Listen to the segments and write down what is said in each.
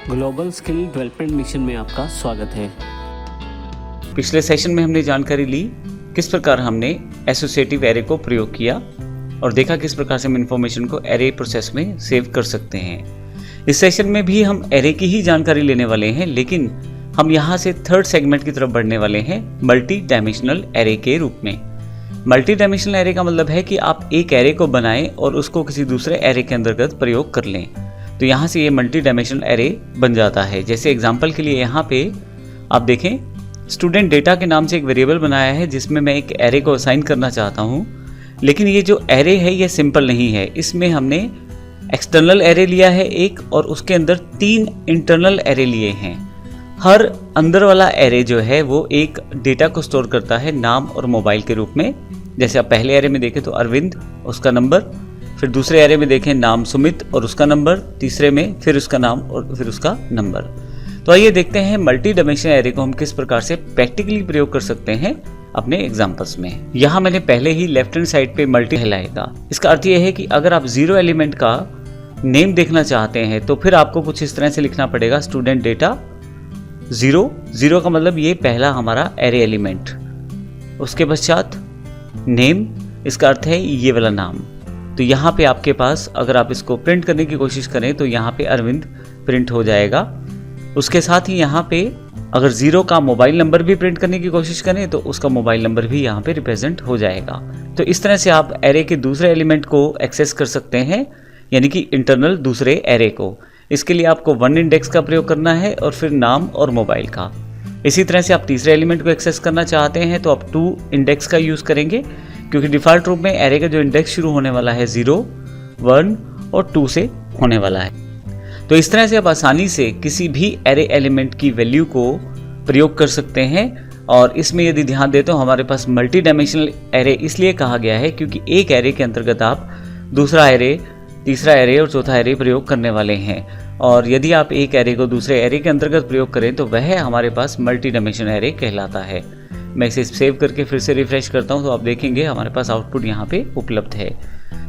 Global skill development mission में आपका स्वागत है। पिछले सेशन में हमने जानकारी ली किस प्रकार हमने एसोसिएटिव एरे को प्रयोग किया और देखा किस प्रकार से हम इन्फॉर्मेशन को एरे प्रोसेस में सेव कर सकते हैं। इस सेशन में भी हम एरे की ही जानकारी लेने वाले हैं, लेकिन हम यहाँ से थर्ड सेगमेंट की तरफ बढ़ने वाले हैं मल्टी डायमेंशनल एरे के रूप में। मल्टी डायमेंशनल एरे का मतलब है कि आप एक एरे को बनाएं और उसको किसी दूसरे एरे के अंतर्गत प्रयोग कर लें। तो यहाँ से ये मल्टी डायमेंशनल एरे बन जाता है। जैसे एग्जांपल के लिए यहाँ पे आप देखें, स्टूडेंट डेटा के नाम से एक वेरिएबल बनाया है जिसमें मैं एक एरे को असाइन करना चाहता हूँ, लेकिन ये जो एरे है ये सिंपल नहीं है। इसमें हमने एक्सटर्नल एरे लिया है एक, और उसके अंदर 3 इंटरनल एरे लिए हैं। हर अंदर वाला एरे जो है वो एक डेटा को स्टोर करता है नाम और मोबाइल के रूप में। जैसे आप पहले एरे में देखें तो अरविंद, उसका नंबर, फिर दूसरे एरे में देखें नाम सुमित और उसका नंबर, तीसरे में फिर उसका नाम और फिर उसका नंबर। तो आइए देखते हैं मल्टी डायमेंशनल एरे को हम किस प्रकार से प्रैक्टिकली प्रयोग कर सकते हैं अपने एग्जांपल्स में। यहाँ मैंने पहले ही लेफ्ट हैंड साइड पे मल्टी हिलाएगा। इसका अर्थ यह है कि अगर आप 0 एलिमेंट का नेम देखना चाहते हैं तो फिर आपको कुछ इस तरह से लिखना पड़ेगा, स्टूडेंट डेटा 0 का मतलब ये पहला हमारा एरे एलिमेंट। उसके पश्चात नेम, इसका अर्थ है ये वाला नाम। तो यहाँ पे आपके पास अगर आप इसको प्रिंट करने की कोशिश करें तो यहाँ पे अरविंद प्रिंट हो जाएगा। उसके साथ ही यहाँ पे अगर 0 का मोबाइल नंबर भी प्रिंट करने की कोशिश करें तो उसका मोबाइल नंबर भी यहाँ पे रिप्रेजेंट हो जाएगा। तो इस तरह से आप एरे के दूसरे एलिमेंट को एक्सेस कर सकते हैं, यानी कि इंटरनल दूसरे एरे को। इसके लिए आपको 1 इंडेक्स का प्रयोग करना है और फिर नाम और मोबाइल का। इसी तरह से आप तीसरे एलिमेंट को एक्सेस करना चाहते हैं तो आप 2 इंडेक्स का यूज़ करेंगे, क्योंकि डिफ़ॉल्ट रूप में एरे का जो इंडेक्स शुरू होने वाला है 0, 1 और 2 से होने वाला है। तो इस तरह से आप आसानी से किसी भी एरे एलिमेंट की वैल्यू को प्रयोग कर सकते हैं। और इसमें यदि ध्यान दें तो हमारे पास मल्टी डायमेंशनल एरे इसलिए कहा गया है क्योंकि एक एरे के अंतर्गत आप दूसरा एरे, तीसरा एरे और चौथा एरे प्रयोग करने वाले हैं। और यदि आप एक एरे को दूसरे एरे के अंतर्गत प्रयोग करें तो वह हमारे पास मल्टी डायमेंशनल एरे कहलाता है। मैं इसे सेव करके फिर से रिफ्रेश करता हूं तो आप देखेंगे हमारे पास आउटपुट यहाँ पे उपलब्ध है।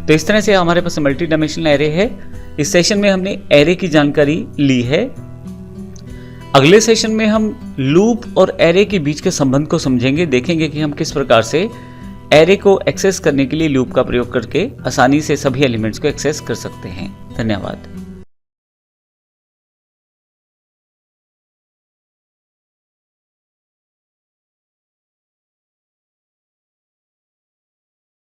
तो इस तरह से हमारे पास मल्टी डायमेंशनल एरे है। इस सेशन में हमने एरे की जानकारी ली है। अगले सेशन में हम लूप और एरे के बीच के संबंध को समझेंगे, देखेंगे कि हम किस प्रकार से एरे को एक्सेस करने के लिए लूप का प्रयोग करके आसानी से सभी एलिमेंट्स को एक्सेस कर सकते हैं। धन्यवाद।